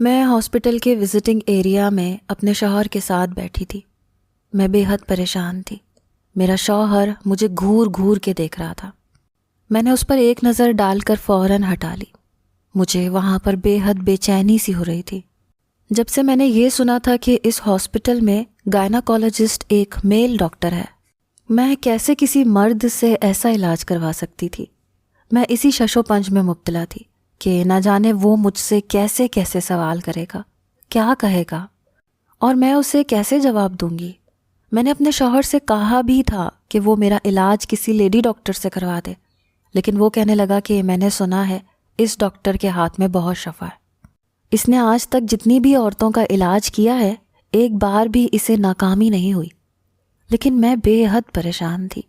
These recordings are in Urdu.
میں ہاسپٹل کے وزٹنگ ایریا میں اپنے شوہر کے ساتھ بیٹھی تھی۔ میں بے حد پریشان تھی۔ میرا شوہر مجھے گھور گھور کے دیکھ رہا تھا۔ میں نے اس پر ایک نظر ڈال کر فوراً ہٹا لی۔ مجھے وہاں پر بے حد بے چینی سی ہو رہی تھی۔ جب سے میں نے یہ سنا تھا کہ اس ہاسپٹل میں گائناکالوجسٹ ایک میل ڈاکٹر ہے، میں کیسے کسی مرد سے ایسا علاج کروا سکتی تھی؟ میں اسی شش و پنج میں مبتلا تھی کہ نہ جانے وہ مجھ سے کیسے کیسے سوال کرے گا، کیا کہے گا، اور میں اسے کیسے جواب دوں گی۔ میں نے اپنے شوہر سے کہا بھی تھا کہ وہ میرا علاج کسی لیڈی ڈاکٹر سے کروا دے، لیکن وہ کہنے لگا کہ میں نے سنا ہے اس ڈاکٹر کے ہاتھ میں بہت شفا ہے، اس نے آج تک جتنی بھی عورتوں کا علاج کیا ہے ایک بار بھی اسے ناکامی نہیں ہوئی۔ لیکن میں بے حد پریشان تھی۔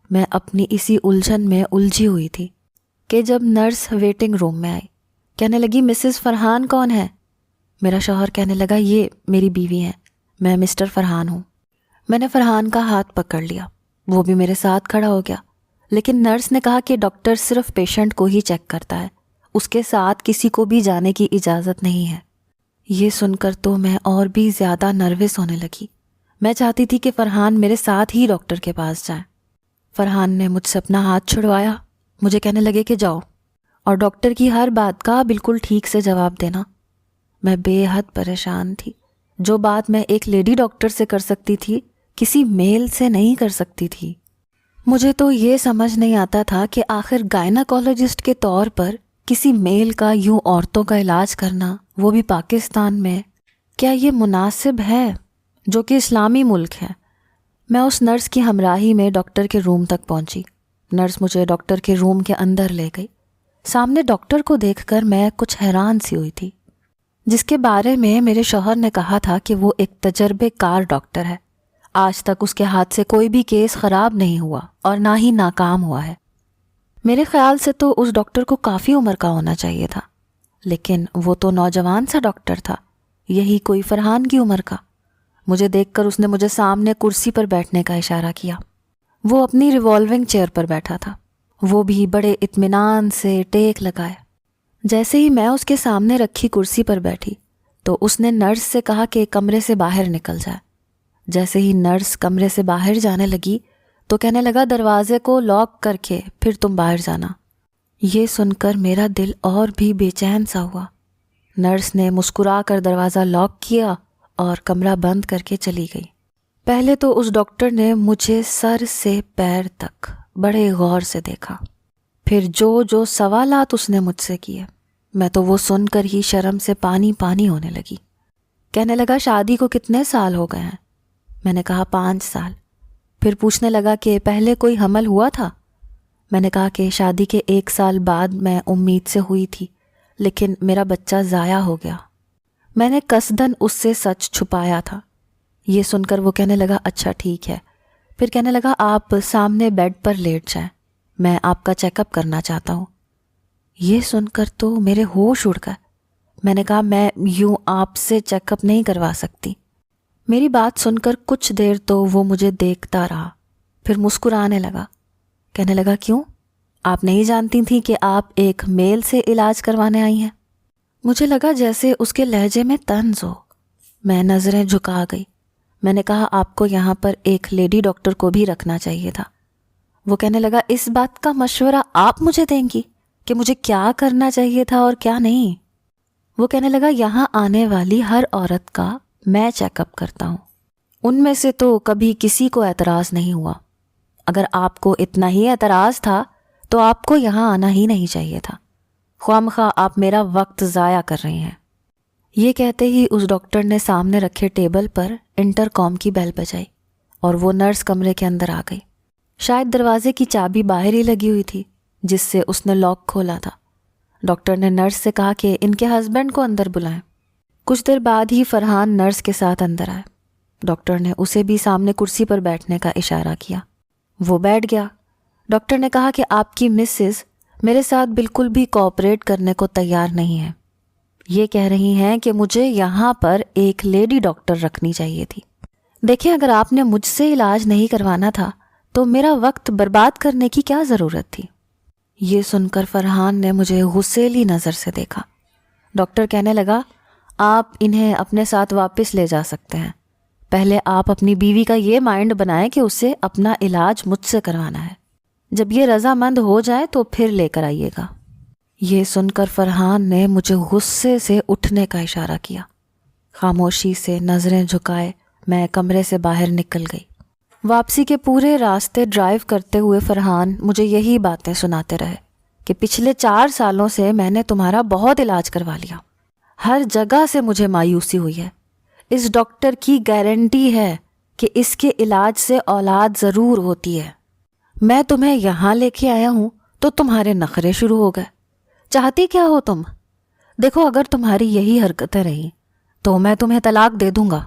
میں اپنی اسی الجھن میں الجھی ہوئی تھی کہ جب نرس ویٹنگ روم میں آئی، کہنے لگی مسز فرحان کون ہے؟ میرا شوہر کہنے لگا یہ میری بیوی ہیں، میں مسٹر فرحان ہوں۔ میں نے فرحان کا ہاتھ پکڑ لیا، وہ بھی میرے ساتھ کھڑا ہو گیا، لیکن نرس نے کہا کہ ڈاکٹر صرف پیشنٹ کو ہی چیک کرتا ہے، اس کے ساتھ کسی کو بھی جانے کی اجازت نہیں ہے۔ یہ سن کر تو میں اور بھی زیادہ نروس ہونے لگی۔ میں چاہتی تھی کہ فرحان میرے ساتھ ہی ڈاکٹر کے پاس جائے۔ فرحان نے مجھ سے اپنا ہاتھ چھڑوایا، مجھے کہنے لگے کہ جاؤ اور ڈاکٹر کی ہر بات کا بالکل ٹھیک سے جواب دینا۔ میں بے حد پریشان تھی۔ جو بات میں ایک لیڈی ڈاکٹر سے کر سکتی تھی کسی میل سے نہیں کر سکتی تھی۔ مجھے تو یہ سمجھ نہیں آتا تھا کہ آخر گائناکالوجسٹ کے طور پر کسی میل کا یوں عورتوں کا علاج کرنا، وہ بھی پاکستان میں، کیا یہ مناسب ہے جو کہ اسلامی ملک ہے؟ میں اس نرس کی ہمراہی میں ڈاکٹر کے روم تک پہنچی۔ نرس مجھے ڈاکٹر کے روم کے اندر لے گئی۔ سامنے ڈاکٹر کو دیکھ کر میں کچھ حیران سی ہوئی تھی، جس کے بارے میں میرے شوہر نے کہا تھا کہ وہ ایک تجربے کار ڈاکٹر ہے، آج تک اس کے ہاتھ سے کوئی بھی کیس خراب نہیں ہوا اور نہ ہی ناکام ہوا ہے۔ میرے خیال سے تو اس ڈاکٹر کو کافی عمر کا ہونا چاہیے تھا، لیکن وہ تو نوجوان سا ڈاکٹر تھا، یہی کوئی فرحان کی عمر کا۔ مجھے دیکھ کر اس نے مجھے سامنے کرسی پر بیٹھنے کا اشارہ کیا۔ وہ اپنی ریوالونگ چیئر پر بیٹھا تھا، وہ بھی بڑے اطمینان سے ٹیک لگائے۔ جیسے ہی میں اس کے سامنے رکھی کرسی پر بیٹھی تو اس نے نرس سے کہا کہ کمرے سے باہر نکل جائے۔ جیسے ہی نرس کمرے سے باہر جانے لگی تو کہنے لگا دروازے کو لاک کر کے پھر تم باہر جانا۔ یہ سن کر میرا دل اور بھی بے چین سا ہوا۔ نرس نے مسکرا کر دروازہ لاک کیا اور کمرہ بند کر کے چلی گئی۔ پہلے تو اس ڈاکٹر نے مجھے سر سے پیر تک بڑے غور سے دیکھا، پھر جو سوالات اس نے مجھ سے کیے، میں تو وہ سن کر ہی شرم سے پانی پانی ہونے لگی۔ کہنے لگا شادی کو کتنے سال ہو گئے ہیں؟ میں نے کہا 5 سال۔ پھر پوچھنے لگا کہ پہلے کوئی حمل ہوا تھا؟ میں نے کہا کہ شادی کے 1 سال بعد میں امید سے ہوئی تھی، لیکن میرا بچہ ضائع ہو گیا۔ میں نے قصداً اس سے سچ چھپایا تھا۔ یہ سن کر وہ کہنے لگا اچھا ٹھیک ہے۔ پھر کہنے لگا آپ سامنے بیڈ پر لیٹ جائیں، میں آپ کا چیک اپ کرنا چاہتا ہوں۔ یہ سن کر تو میرے ہوش اڑ گئے۔ میں نے کہا میں یوں آپ سے چیک اپ نہیں کروا سکتی۔ میری بات سن کر کچھ دیر تو وہ مجھے دیکھتا رہا، پھر مسکرانے لگا۔ کہنے لگا کیوں؟ آپ نہیں جانتی تھیں کہ آپ ایک میل سے علاج کروانے آئی ہیں؟ مجھے لگا جیسے اس کے لہجے میں طنز ہو۔ میں نظریں جھکا گئی۔ میں نے کہا آپ کو یہاں پر ایک لیڈی ڈاکٹر کو بھی رکھنا چاہیے تھا۔ وہ کہنے لگا اس بات کا مشورہ آپ مجھے دیں گی کہ مجھے کیا کرنا چاہیے تھا اور کیا نہیں؟ وہ کہنے لگا یہاں آنے والی ہر عورت کا میں چیک اپ کرتا ہوں، ان میں سے تو کبھی کسی کو اعتراض نہیں ہوا۔ اگر آپ کو اتنا ہی اعتراض تھا تو آپ کو یہاں آنا ہی نہیں چاہیے تھا، خواہ آپ میرا وقت ضائع کر رہی ہیں۔ یہ کہتے ہی اس ڈاکٹر نے سامنے رکھے ٹیبل پر انٹر کام کی بیل بجائی اور وہ نرس کمرے کے اندر آ گئی۔ شاید دروازے کی چابی باہر ہی لگی ہوئی تھی جس سے اس نے لاک کھولا تھا۔ ڈاکٹر نے نرس سے کہا کہ ان کے ہسبینڈ کو اندر بلائیں۔ کچھ دیر بعد ہی فرحان نرس کے ساتھ اندر آئے۔ ڈاکٹر نے اسے بھی سامنے کرسی پر بیٹھنے کا اشارہ کیا۔ وہ بیٹھ گیا۔ ڈاکٹر نے کہا کہ آپ کی مسز میرے ساتھ بالکل بھی کوآپریٹ کرنے کو تیار نہیں ہے، یہ کہہ رہی ہیں کہ مجھے یہاں پر ایک لیڈی ڈاکٹر رکھنی چاہیے تھی۔ دیکھیں اگر آپ نے مجھ سے علاج نہیں کروانا تھا تو میرا وقت برباد کرنے کی کیا ضرورت تھی؟ یہ سن کر فرحان نے مجھے غصیلی نظر سے دیکھا۔ ڈاکٹر کہنے لگا آپ انہیں اپنے ساتھ واپس لے جا سکتے ہیں۔ پہلے آپ اپنی بیوی کا یہ مائنڈ بنائیں کہ اسے اپنا علاج مجھ سے کروانا ہے۔ جب یہ رضامند ہو جائے تو پھر لے کر آئیے گا۔ یہ سن کر فرحان نے مجھے غصے سے اٹھنے کا اشارہ کیا۔ خاموشی سے نظریں جھکائے میں کمرے سے باہر نکل گئی۔ واپسی کے پورے راستے ڈرائیو کرتے ہوئے فرحان مجھے یہی باتیں سناتے رہے کہ پچھلے 4 سالوں سے میں نے تمہارا بہت علاج کروا لیا، ہر جگہ سے مجھے مایوسی ہوئی ہے، اس ڈاکٹر کی گارنٹی ہے کہ اس کے علاج سے اولاد ضرور ہوتی ہے، میں تمہیں یہاں لے کے آیا ہوں تو تمہارے نخرے شروع ہو گئے، چاہتی کیا ہو تم؟ دیکھو اگر تمہاری یہی حرکتیں رہیں تو میں تمہیں طلاق دے دوں گا،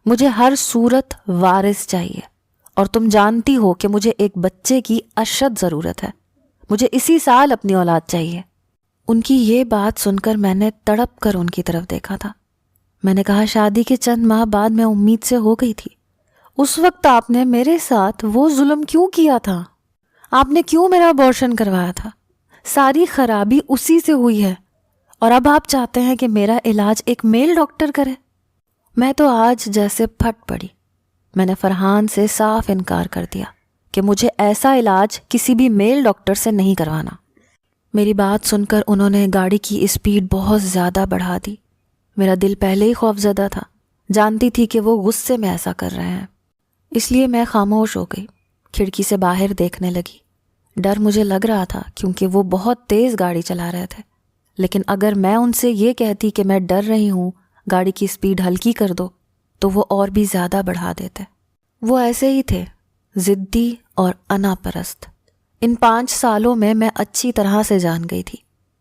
مجھے ہر صورت وارث چاہیے، اور تم جانتی ہو کہ مجھے ایک بچے کی اشد ضرورت ہے، مجھے اسی سال اپنی اولاد چاہیے۔ ان کی یہ بات سن کر میں نے تڑپ کر ان کی طرف دیکھا تھا۔ میں نے کہا شادی کے چند ماہ بعد میں امید سے ہو گئی تھی، اس وقت آپ نے میرے ساتھ وہ ظلم کیوں کیا تھا؟ آپ نے کیوں میرا ابارشن کروایا تھا؟ ساری خرابی اسی سے ہوئی ہے، اور اب آپ چاہتے ہیں کہ میرا علاج ایک میل ڈاکٹر کرے؟ میں تو آج جیسے پھٹ پڑی۔ میں نے فرحان سے صاف انکار کر دیا کہ مجھے ایسا علاج کسی بھی میل ڈاکٹر سے نہیں کروانا۔ میری بات سن کر انہوں نے گاڑی کی اسپیڈ بہت زیادہ بڑھا دی۔ میرا دل پہلے ہی خوف زدہ تھا، جانتی تھی کہ وہ غصے میں ایسا کر رہے ہیں، اس لیے میں خاموش ہو گئی، کھڑکی سے باہر دیکھنے لگی۔ ڈر مجھے لگ رہا تھا کیونکہ وہ بہت تیز گاڑی چلا رہے تھے، لیکن اگر میں ان سے یہ کہتی کہ میں ڈر رہی ہوں، گاڑی کی اسپیڈ ہلکی کر دو، تو وہ اور بھی زیادہ بڑھا دیتے۔ وہ ایسے ہی تھے، ضدی اور انا پرست۔ ان 5 سالوں میں اچھی طرح سے جان گئی تھی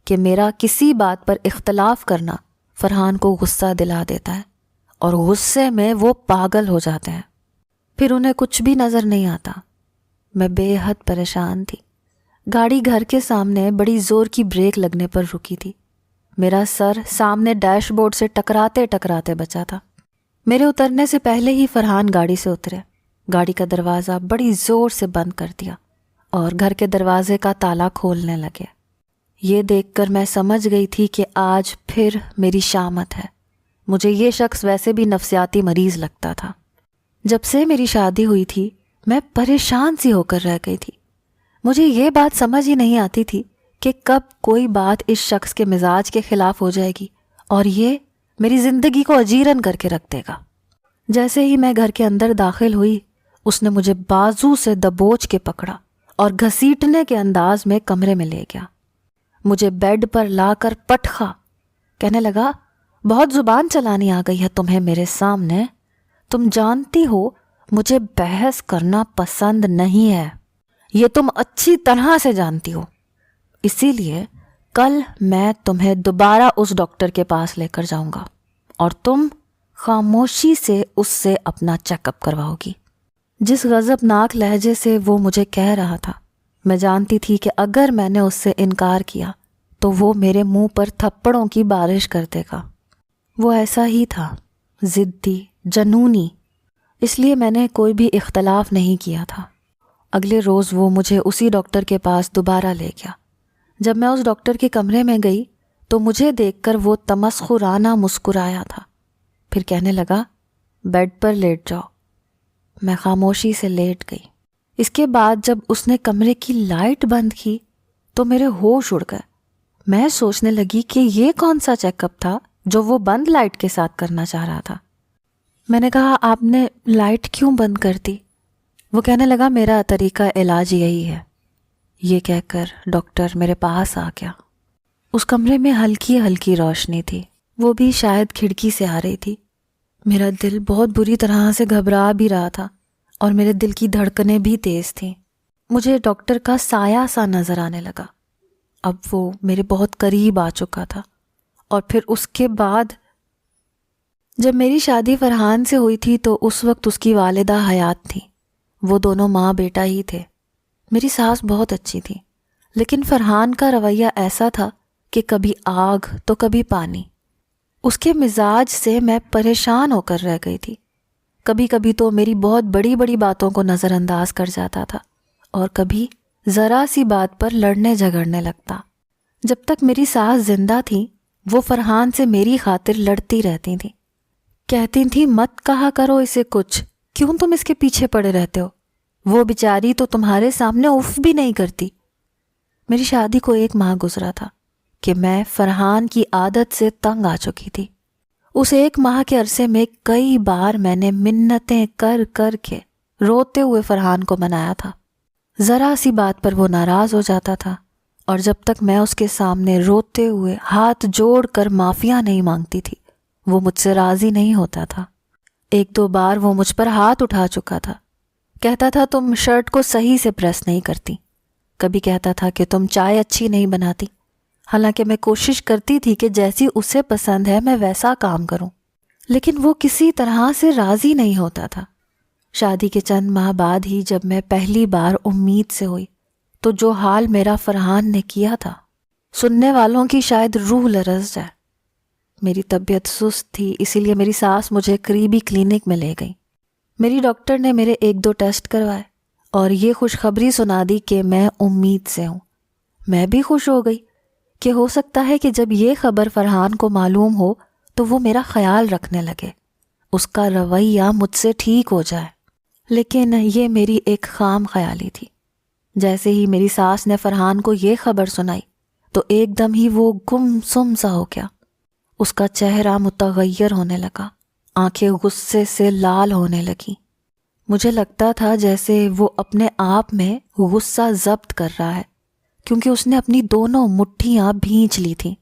کہ میرا کسی بات پر اختلاف کرنا فرحان کو غصہ دلا دیتا ہے، اور غصے میں وہ پاگل ہو جاتے ہیں، پھر انہیں کچھ بھی نظر نہیں آتا۔ میں بے حد پریشان تھی۔ گاڑی گھر کے سامنے بڑی زور کی بریک لگنے پر رکی تھی۔ میرا سر سامنے ڈیش بورڈ سے ٹکراتے ٹکراتے بچا تھا۔ میرے اترنے سے پہلے ہی فرحان گاڑی سے اترے، گاڑی کا دروازہ بڑی زور سے بند کر دیا اور گھر کے دروازے کا تالا کھولنے لگے۔ یہ دیکھ کر میں سمجھ گئی تھی کہ آج پھر میری شامت ہے۔ مجھے یہ شخص ویسے بھی نفسیاتی مریض لگتا تھا۔ جب سے میری شادی ہوئی تھی میں پریشان سی ہو کر رہ گئی تھی۔ مجھے یہ بات سمجھ ہی نہیں آتی تھی کہ کب کوئی بات اس شخص کے مزاج کے خلاف ہو جائے گی اور یہ میری زندگی کو اجیرن کر کے رکھ دے گا۔ جیسے ہی میں گھر کے اندر داخل ہوئی، اس نے مجھے بازو سے دبوچ کے پکڑا اور گھسیٹنے کے انداز میں کمرے میں لے گیا۔ مجھے بیڈ پر لا کر پٹخا، کہنے لگا بہت زبان چلانی آ گئی ہے تمہیں میرے سامنے، تم جانتی ہو مجھے بحث کرنا پسند نہیں ہے، یہ تم اچھی طرح سے جانتی ہو، اسی لیے کل میں تمہیں دوبارہ اس ڈاکٹر کے پاس لے کر جاؤں گا اور تم خاموشی سے اس سے اپنا چیک اپ کرواؤ گی۔ جس غضبناک لہجے سے وہ مجھے کہہ رہا تھا، میں جانتی تھی کہ اگر میں نے اس سے انکار کیا تو وہ میرے منہ پر تھپڑوں کی بارش کر دے گا۔ وہ ایسا ہی تھا، ضدی، جنونی، اس لیے میں نے کوئی بھی اختلاف نہیں کیا تھا۔ اگلے روز وہ مجھے اسی ڈاکٹر کے پاس دوبارہ لے گیا۔ جب میں اس ڈاکٹر کے کمرے میں گئی تو مجھے دیکھ کر وہ تمسخرانہ مسکرایا تھا، پھر کہنے لگا بیڈ پر لیٹ جاؤ۔ میں خاموشی سے لیٹ گئی۔ اس کے بعد جب اس نے کمرے کی لائٹ بند کی تو میرے ہوش اڑ گئے۔ میں سوچنے لگی کہ یہ کون سا چیک اپ تھا جو وہ بند لائٹ کے ساتھ کرنا چاہ رہا تھا۔ میں نے کہا آپ نے لائٹ کیوں بند کر دی؟ وہ کہنے لگا میرا طریقہ علاج یہی ہے۔ یہ کہہ کر ڈاکٹر میرے پاس آ گیا۔ اس کمرے میں ہلکی ہلکی روشنی تھی، وہ بھی شاید کھڑکی سے آ رہی تھی۔ میرا دل بہت بری طرح سے گھبرا بھی رہا تھا اور میرے دل کی دھڑکنیں بھی تیز تھیں۔ مجھے ڈاکٹر کا سایہ سا نظر آنے لگا۔ اب وہ میرے بہت قریب آ چکا تھا، اور پھر اس کے بعد جب میری شادی فرحان سے ہوئی تھی تو اس وقت اس کی والدہ حیات تھی۔ وہ دونوں ماں بیٹا ہی تھے۔ میری ساس بہت اچھی تھی، لیکن فرحان کا رویہ ایسا تھا کہ کبھی آگ تو کبھی پانی۔ اس کے مزاج سے میں پریشان ہو کر رہ گئی تھی۔ کبھی کبھی تو میری بہت بڑی بڑی باتوں کو نظر انداز کر جاتا تھا، اور کبھی ذرا سی بات پر لڑنے جھگڑنے لگتا۔ جب تک میری ساس زندہ تھی وہ فرحان سے میری خاطر لڑتی رہتی تھیں، کہتی تھیں مت کہا کرو اسے کچھ، کیوں تم اس کے پیچھے پڑے رہتے ہو، وہ بیچاری تو تمہارے سامنے اف بھی نہیں کرتی۔ میری شادی کو 1 ماہ گزرا تھا کہ میں فرحان کی عادت سے تنگ آ چکی تھی۔ اس 1 ماہ کے عرصے میں کئی بار میں نے منتیں کر کر کے روتے ہوئے فرحان کو منایا تھا۔ ذرا سی بات پر وہ ناراض ہو جاتا تھا، اور جب تک میں اس کے سامنے روتے ہوئے ہاتھ جوڑ کر معافیا نہیں مانگتی تھی وہ مجھ سے راضی نہیں ہوتا تھا۔ 1-2 بار وہ مجھ پر ہاتھ اٹھا چکا تھا، کہتا تھا تم شرٹ کو صحیح سے پریس نہیں کرتی، کبھی کہتا تھا کہ تم چائے اچھی نہیں بناتی، حالانکہ میں کوشش کرتی تھی کہ جیسی اسے پسند ہے میں ویسا کام کروں، لیکن وہ کسی طرح سے راضی نہیں ہوتا تھا۔ شادی کے چند ماہ بعد ہی جب میں پہلی بار امید سے ہوئی تو جو حال میرا فرحان نے کیا تھا، سننے والوں کی شاید روح لرز جائے۔ میری طبیعت سست تھی، اسی لیے میری ساس مجھے قریبی کلینک میں لے گئی۔ میری ڈاکٹر نے میرے 1-2 ٹیسٹ کروائے اور یہ خوشخبری سنا دی کہ میں امید سے ہوں۔ میں بھی خوش ہو گئی کہ ہو سکتا ہے کہ جب یہ خبر فرحان کو معلوم ہو تو وہ میرا خیال رکھنے لگے، اس کا رویہ مجھ سے ٹھیک ہو جائے۔ لیکن یہ میری ایک خام خیالی تھی۔ جیسے ہی میری ساس نے فرحان کو یہ خبر سنائی تو ایک دم ہی وہ گم سم سا ہو گیا، اس کا چہرہ متغیر ہونے لگا، آنکھیں غصے سے لال ہونے لگیں۔ مجھے لگتا تھا جیسے وہ اپنے آپ میں غصہ ضبط کر رہا ہے، کیونکہ اس نے اپنی دونوں مٹھیاں بھینچ لی تھیں۔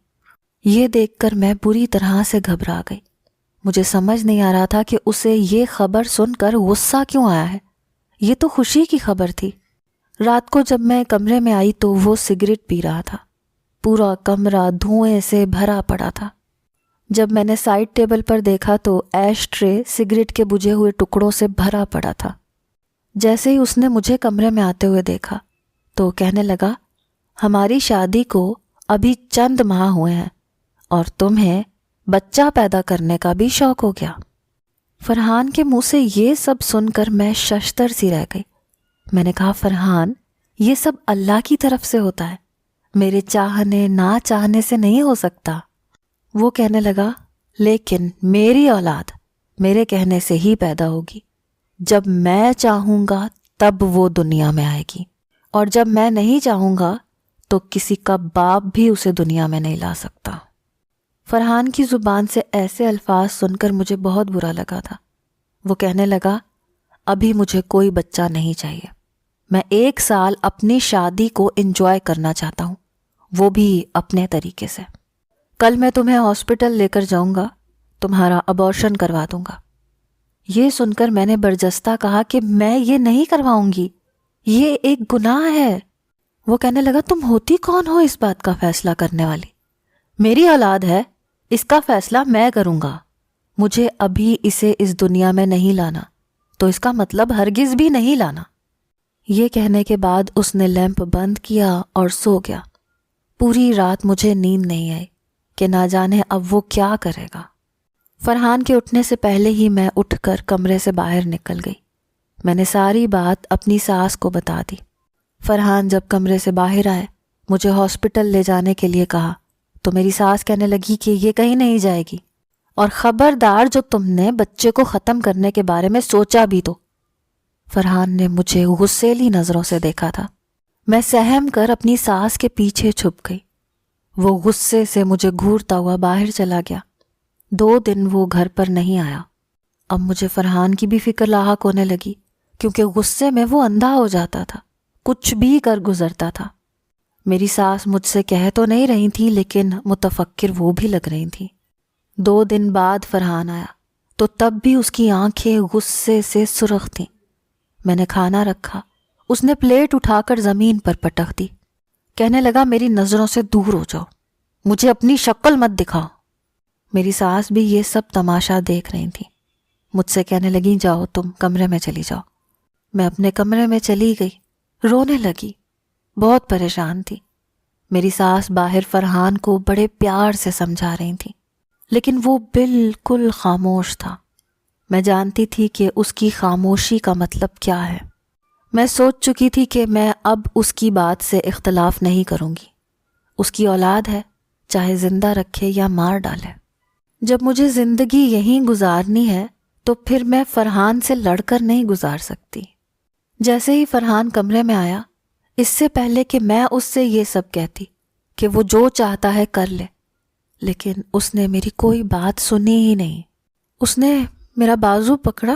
یہ دیکھ کر میں بری طرح سے گھبرا گئی۔ مجھے سمجھ نہیں آ رہا تھا کہ اسے یہ خبر سن کر غصہ کیوں آیا ہے، یہ تو خوشی کی خبر تھی۔ رات کو جب میں کمرے میں آئی تو وہ سگریٹ پی رہا تھا، پورا کمرہ دھوئیں سے بھرا پڑا تھا۔ جب میں نے سائڈ ٹیبل پر دیکھا تو ایش ٹرے سگریٹ کے بجھے ہوئے ٹکڑوں سے بھرا پڑا تھا۔ جیسے ہی اس نے مجھے کمرے میں آتے ہوئے دیکھا تو کہنے لگا، ہماری شادی کو ابھی چند ماہ ہوئے ہیں اور تمہیں بچہ پیدا کرنے کا بھی شوق ہو گیا۔ فرحان کے منہ سے یہ سب سن کر میں ششدر سی رہ گئی۔ میں نے کہا، فرحان، یہ سب اللہ کی طرف سے ہوتا ہے، میرے چاہنے نہ چاہنے سے نہیں ہو سکتا۔ وہ کہنے لگا، لیکن میری اولاد میرے کہنے سے ہی پیدا ہوگی، جب میں چاہوں گا تب وہ دنیا میں آئے گی، اور جب میں نہیں چاہوں گا تو کسی کا باپ بھی اسے دنیا میں نہیں لا سکتا۔ فرحان کی زبان سے ایسے الفاظ سن کر مجھے بہت برا لگا تھا۔ وہ کہنے لگا، ابھی مجھے کوئی بچہ نہیں چاہیے، میں 1 سال اپنی شادی کو انجوائے کرنا چاہتا ہوں، وہ بھی اپنے طریقے سے۔ کل میں تمہیں ہاسپٹل لے کر جاؤں گا، تمہارا ابارشن کروا دوں گا۔ یہ سن کر میں نے برجستہ کہا کہ میں یہ نہیں کرواؤں گی، یہ ایک گناہ ہے۔ وہ کہنے لگا، تم ہوتی کون ہو اس بات کا فیصلہ کرنے والی؟ میری اولاد ہے، اس کا فیصلہ میں کروں گا۔ مجھے ابھی اسے اس دنیا میں نہیں لانا تو اس کا مطلب ہرگز بھی نہیں لانا۔ یہ کہنے کے بعد اس نے لیمپ بند کیا اور سو گیا۔ پوری رات مجھے نیند نہیں آئی کہ نہ جانے اب وہ کیا کرے گا۔ فرحان کے اٹھنے سے پہلے ہی میں اٹھ کر کمرے سے باہر نکل گئی۔ میں نے ساری بات اپنی ساس کو بتا دی۔ فرحان جب کمرے سے باہر آئے، مجھے ہاسپٹل لے جانے کے لیے کہا تو میری ساس کہنے لگی کہ یہ کہیں نہیں جائے گی، اور خبردار جو تم نے بچے کو ختم کرنے کے بارے میں سوچا بھی تو۔ فرحان نے مجھے غصیلی نظروں سے دیکھا تھا۔ میں سہم کر اپنی ساس کے پیچھے چھپ گئی۔ وہ غصے سے مجھے گھورتا ہوا باہر چلا گیا۔ 2 دن وہ گھر پر نہیں آیا۔ اب مجھے فرحان کی بھی فکر لاحق ہونے لگی، کیونکہ غصے میں وہ اندھا ہو جاتا تھا، کچھ بھی کر گزرتا تھا۔ میری ساس مجھ سے کہہ تو نہیں رہی تھی، لیکن متفکر وہ بھی لگ رہی تھی۔ 2 دن بعد فرحان آیا تو تب بھی اس کی آنکھیں غصے سے سرخ تھیں۔ میں نے کھانا رکھا، اس نے پلیٹ اٹھا کر زمین پر پٹک دی۔ کہنے لگا، میری نظروں سے دور ہو جاؤ، مجھے اپنی شکل مت دکھاؤ۔ میری ساس بھی یہ سب تماشا دیکھ رہی تھی۔ مجھ سے کہنے لگی، جاؤ تم کمرے میں چلی جاؤ۔ میں اپنے کمرے میں چلی گئی، رونے لگی، بہت پریشان تھی۔ میری ساس باہر فرحان کو بڑے پیار سے سمجھا رہی تھی، لیکن وہ بالکل خاموش تھا۔ میں جانتی تھی کہ اس کی خاموشی کا مطلب کیا ہے۔ میں سوچ چکی تھی کہ میں اب اس کی بات سے اختلاف نہیں کروں گی۔ اس کی اولاد ہے، چاہے زندہ رکھے یا مار ڈالے۔ جب مجھے زندگی یہیں گزارنی ہے تو پھر میں فرحان سے لڑ کر نہیں گزار سکتی۔ جیسے ہی فرحان کمرے میں آیا، اس سے پہلے کہ میں اس سے یہ سب کہتی کہ وہ جو چاہتا ہے کر لے، لیکن اس نے میری کوئی بات سنی ہی نہیں۔ اس نے میرا بازو پکڑا،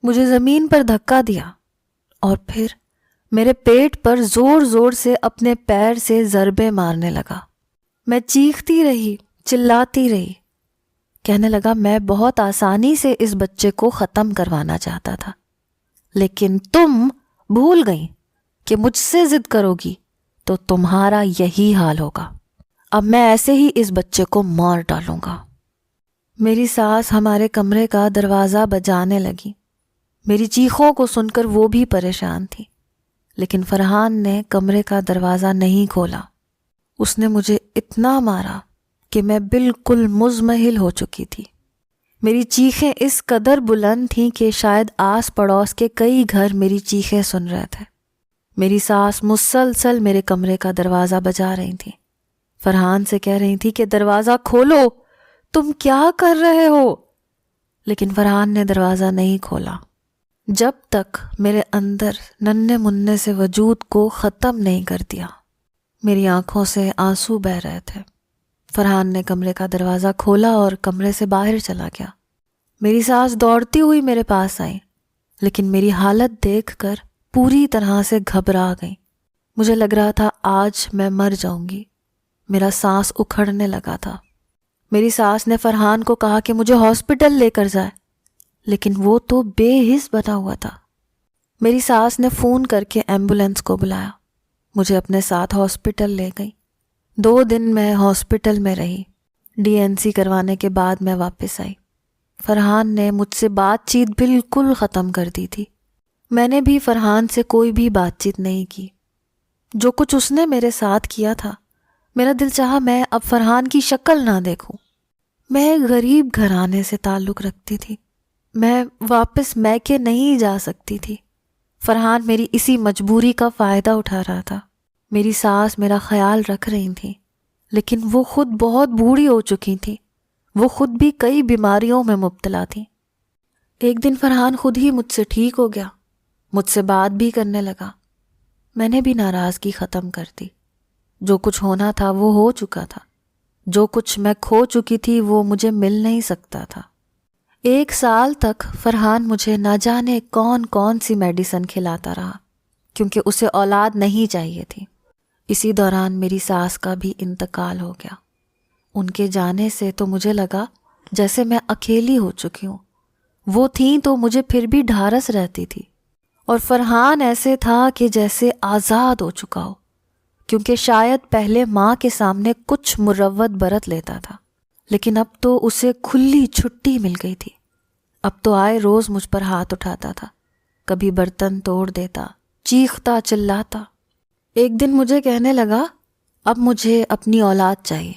مجھے زمین پر دھکا دیا اور پھر میرے پیٹ پر زور زور سے اپنے پیر سے ضربے مارنے لگا۔ میں چیختی رہی، چلاتی رہی، کہنے لگا میں بہت آسانی سے اس بچے کو ختم کروانا چاہتا تھا، لیکن تم بھول گئی کہ مجھ سے ضد کرو گی تو تمہارا یہی حال ہوگا۔ اب میں ایسے ہی اس بچے کو مار ڈالوں گا۔ میری ساس ہمارے کمرے کا دروازہ بجانے لگی۔ میری چیخوں کو سن کر وہ بھی پریشان تھی، لیکن فرحان نے کمرے کا دروازہ نہیں کھولا۔ اس نے مجھے اتنا مارا کہ میں بالکل مزمحل ہو چکی تھی۔ میری چیخیں اس قدر بلند تھیں کہ شاید آس پڑوس کے کئی گھر میری چیخیں سن رہے تھے۔ میری ساس مسلسل میرے کمرے کا دروازہ بجا رہی تھی، فرحان سے کہہ رہی تھی کہ دروازہ کھولو، تم کیا کر رہے ہو؟ لیکن فرحان نے دروازہ نہیں کھولا جب تک میرے اندر ننھے منھے سے وجود کو ختم نہیں کر دیا۔ میری آنکھوں سے آنسو بہہ رہے تھے۔ فرحان نے کمرے کا دروازہ کھولا اور کمرے سے باہر چلا گیا۔ میری ساس دوڑتی ہوئی میرے پاس آئی، لیکن میری حالت دیکھ کر پوری طرح سے گھبرا گئی۔ مجھے لگ رہا تھا آج میں مر جاؤں گی۔ میرا سانس اکھڑنے لگا تھا۔ میری ساس نے فرحان کو کہا کہ مجھے ہاسپٹل لے کر جائے، لیکن وہ تو بے حس بنا ہوا تھا۔ میری ساس نے فون کر کے ایمبولینس کو بلایا، مجھے اپنے ساتھ ہاسپٹل لے گئی۔ 2 دن میں ہاسپٹل میں رہی۔ DNC کروانے کے بعد میں واپس آئی۔ فرحان نے مجھ سے بات چیت بالکل ختم کر دی تھی۔ میں نے بھی فرحان سے کوئی بھی بات چیت نہیں کی۔ جو کچھ اس نے میرے ساتھ کیا تھا، میرا دل چاہا میں اب فرحان کی شکل نہ دیکھوں۔ میں ایک غریب گھرانے سے تعلق رکھتی تھی، میں واپس میکے نہیں جا سکتی تھی۔ فرحان میری اسی مجبوری کا فائدہ اٹھا رہا تھا۔ میری ساس میرا خیال رکھ رہی تھی، لیکن وہ خود بہت بوڑھی ہو چکی تھی۔ وہ خود بھی کئی بیماریوں میں مبتلا تھی۔ ایک دن فرحان خود ہی مجھ سے ٹھیک ہو گیا، مجھ سے بات بھی کرنے لگا۔ میں نے بھی ناراضگی ختم کر دی۔ جو کچھ ہونا تھا وہ ہو چکا تھا۔ جو کچھ میں کھو چکی تھی وہ مجھے مل نہیں سکتا تھا۔ 1 سال تک فرحان مجھے نہ جانے کون کون سی میڈیسن کھلاتا رہا، کیونکہ اسے اولاد نہیں چاہیے تھی۔ اسی دوران میری ساس کا بھی انتقال ہو گیا۔ ان کے جانے سے تو مجھے لگا جیسے میں اکیلی ہو چکی ہوں۔ وہ تھیں تو مجھے پھر بھی ڈھارس رہتی تھی، اور فرحان ایسے تھا کہ جیسے آزاد ہو چکا ہو، کیونکہ شاید پہلے ماں کے سامنے کچھ مروت برت لیتا تھا، لیکن اب تو اسے کھلی چھٹی مل گئی تھی۔ اب تو آئے روز مجھ پر ہاتھ اٹھاتا تھا، کبھی برتن توڑ دیتا، چیختا چلاتا۔ ایک دن مجھے کہنے لگا اب مجھے اپنی اولاد چاہیے۔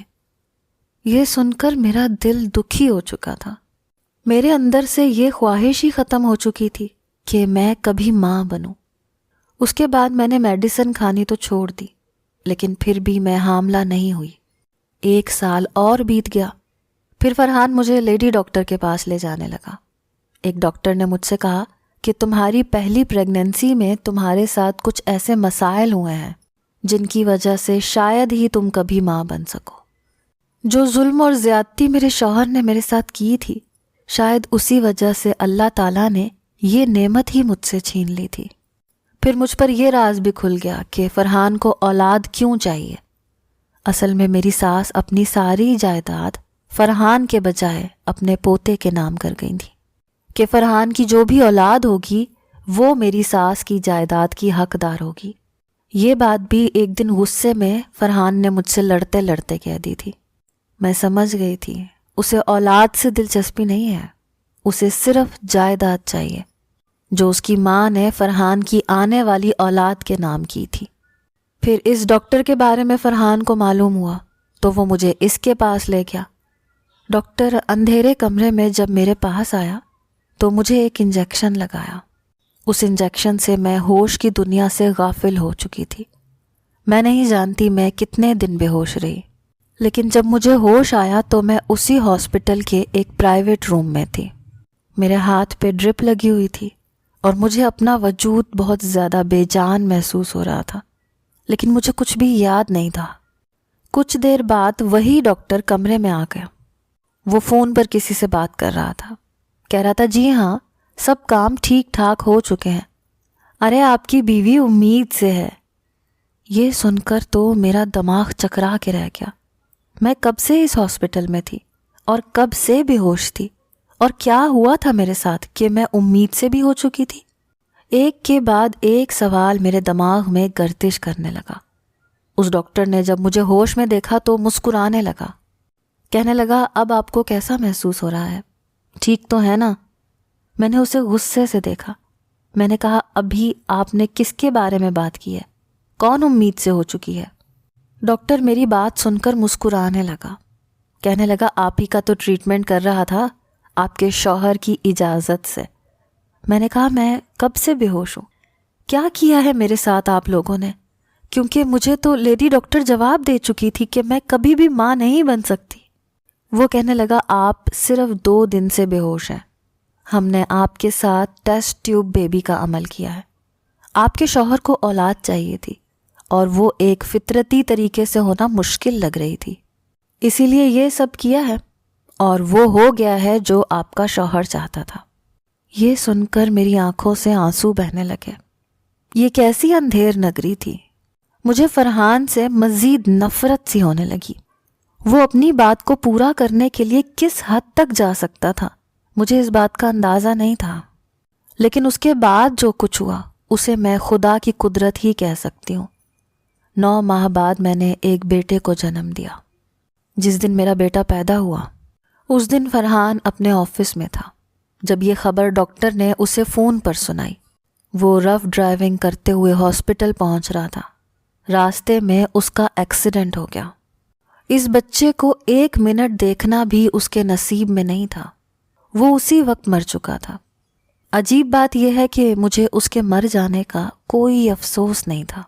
یہ سن کر میرا دل دکھی ہو چکا تھا۔ میرے اندر سے یہ خواہش ہی ختم ہو چکی تھی کہ میں کبھی ماں بنوں۔ اس کے بعد میں نے میڈیسن کھانی تو چھوڑ دی، لیکن پھر بھی میں حاملہ نہیں ہوئی۔ 1 سال اور بیت گیا۔ پھر فرحان مجھے لیڈی ڈاکٹر کے پاس لے جانے لگا۔ ایک ڈاکٹر نے مجھ سے کہا کہ تمہاری پہلی پریگننسی میں تمہارے ساتھ کچھ ایسے مسائل ہوئے ہیں جن کی وجہ سے شاید ہی تم کبھی ماں بن سکو۔ جو ظلم اور زیادتی میرے شوہر نے میرے ساتھ کی تھی، شاید اسی وجہ سے اللہ تعالیٰ نے یہ نعمت ہی مجھ سے چھین لی تھی۔ پھر مجھ پر یہ راز بھی کھل گیا کہ فرحان کو اولاد کیوں چاہیے۔ اصل میں میری ساس اپنی ساری جائیداد فرحان کے بجائے اپنے پوتے کے نام کر گئی تھی، کہ فرحان کی جو بھی اولاد ہوگی وہ میری ساس کی جائیداد کی حقدار ہوگی۔ یہ بات بھی ایک دن غصے میں فرحان نے مجھ سے لڑتے لڑتے کہہ دی تھی۔ میں سمجھ گئی تھی اسے اولاد سے دلچسپی نہیں ہے، اسے صرف جائیداد چاہیے جو اس کی ماں نے فرحان کی آنے والی اولاد کے نام کی تھی۔ پھر اس ڈاکٹر کے بارے میں فرحان کو معلوم ہوا تو وہ مجھے اس کے پاس لے گیا۔ ڈاکٹر اندھیرے کمرے میں جب میرے پاس آیا تو مجھے ایک انجیکشن لگایا۔ اس انجیکشن سے میں ہوش کی دنیا سے غافل ہو چکی تھی۔ میں نہیں جانتی میں کتنے دن بے ہوش رہی۔ لیکن جب مجھے ہوش آیا تو میں اسی ہاسپٹل کے ایک پرائیویٹ روم میں تھی۔ میرے ہاتھ پہ ڈرپ لگی ہوئی تھی اور مجھے اپنا وجود بہت زیادہ بے جان محسوس ہو رہا تھا، لیکن مجھے کچھ بھی یاد نہیں تھا۔ کچھ دیر بعد وہی ڈاکٹر کمرے میں آ گیا۔ وہ فون پر کسی سے بات کر رہا تھا، کہہ رہا تھا جی ہاں سب کام ٹھیک ٹھاک ہو چکے ہیں، ارے آپ کی بیوی امید سے ہے۔ یہ سن کر تو میرا دماغ چکرا کے رہ گیا۔ میں کب سے اس ہاسپٹل میں تھی اور کب سے بے ہوش تھی، اور کیا ہوا تھا میرے ساتھ کہ میں امید سے بھی ہو چکی تھی؟ ایک کے بعد ایک سوال میرے دماغ میں گردش کرنے لگا۔ اس ڈاکٹر نے جب مجھے ہوش میں دیکھا تو مسکرانے لگا، کہنے لگا اب آپ کو کیسا محسوس ہو رہا ہے، ٹھیک تو ہے نا؟ میں نے اسے غصے سے دیکھا۔ میں نے کہا ابھی آپ نے کس کے بارے میں بات کی ہے؟ کون امید سے ہو چکی ہے؟ ڈاکٹر میری بات سن کر مسکرانے لگا، کہنے لگا آپ ہی کا تو ٹریٹمنٹ کر رہا تھا آپ کے شوہر کی اجازت سے۔ میں نے کہا میں کب سے بے ہوش ہوں؟ کیا کیا ہے میرے ساتھ آپ لوگوں نے؟ کیونکہ مجھے تو لیڈی ڈاکٹر جواب دے چکی تھی کہ میں کبھی بھی ماں نہیں بن سکتی۔ وہ کہنے لگا آپ صرف 2 دن سے بے ہوش ہیں، ہم نے آپ کے ساتھ ٹیسٹ ٹیوب بیبی کا عمل کیا ہے۔ آپ کے شوہر کو اولاد چاہیے تھی اور وہ ایک فطرتی طریقے سے ہونا مشکل لگ رہی تھی، اسی لیے یہ سب کیا ہے، اور وہ ہو گیا ہے جو آپ کا شوہر چاہتا تھا۔ یہ سن کر میری آنکھوں سے آنسو بہنے لگے۔ یہ کیسی اندھیر نگری تھی؟ مجھے فرحان سے مزید نفرت سی ہونے لگی۔ وہ اپنی بات کو پورا کرنے کے لیے کس حد تک جا سکتا تھا مجھے اس بات کا اندازہ نہیں تھا، لیکن اس کے بعد جو کچھ ہوا اسے میں خدا کی قدرت ہی کہہ سکتی ہوں۔ 9 ماہ بعد میں نے ایک بیٹے کو جنم دیا۔ جس دن میرا بیٹا پیدا ہوا اس دن فرحان اپنے آفس میں تھا جب یہ خبر ڈاکٹر نے اسے فون پر سنائی۔ وہ رف ڈرائیونگ کرتے ہوئے ہاسپٹل پہنچ رہا تھا، راستے میں اس کا ایکسیڈنٹ ہو گیا۔ اس بچے کو 1 منٹ دیکھنا بھی اس کے نصیب میں نہیں تھا، وہ اسی وقت مر چکا تھا۔ عجیب بات یہ ہے کہ مجھے اس کے مر جانے کا کوئی افسوس نہیں تھا،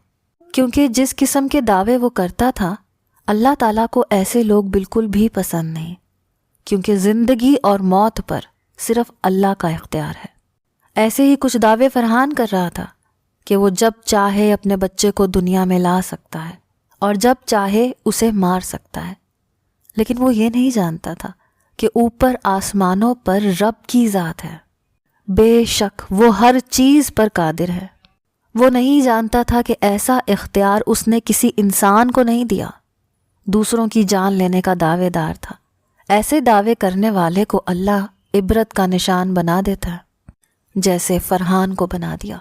کیونکہ جس قسم کے دعوے وہ کرتا تھا اللہ تعالیٰ کو ایسے لوگ بالکل بھی پسند نہیں، کیونکہ زندگی اور موت پر صرف اللہ کا اختیار ہے۔ ایسے ہی کچھ دعوے فرحان کر رہا تھا کہ وہ جب چاہے اپنے بچے کو دنیا میں لا سکتا ہے اور جب چاہے اسے مار سکتا ہے، لیکن وہ یہ نہیں جانتا تھا کہ اوپر آسمانوں پر رب کی ذات ہے، بے شک وہ ہر چیز پر قادر ہے۔ وہ نہیں جانتا تھا کہ ایسا اختیار اس نے کسی انسان کو نہیں دیا، دوسروں کی جان لینے کا دعوے دار تھا۔ ایسے دعوے کرنے والے کو اللہ عبرت کا نشان بنا دیتا ہے، جیسے فرحان کو بنا دیا۔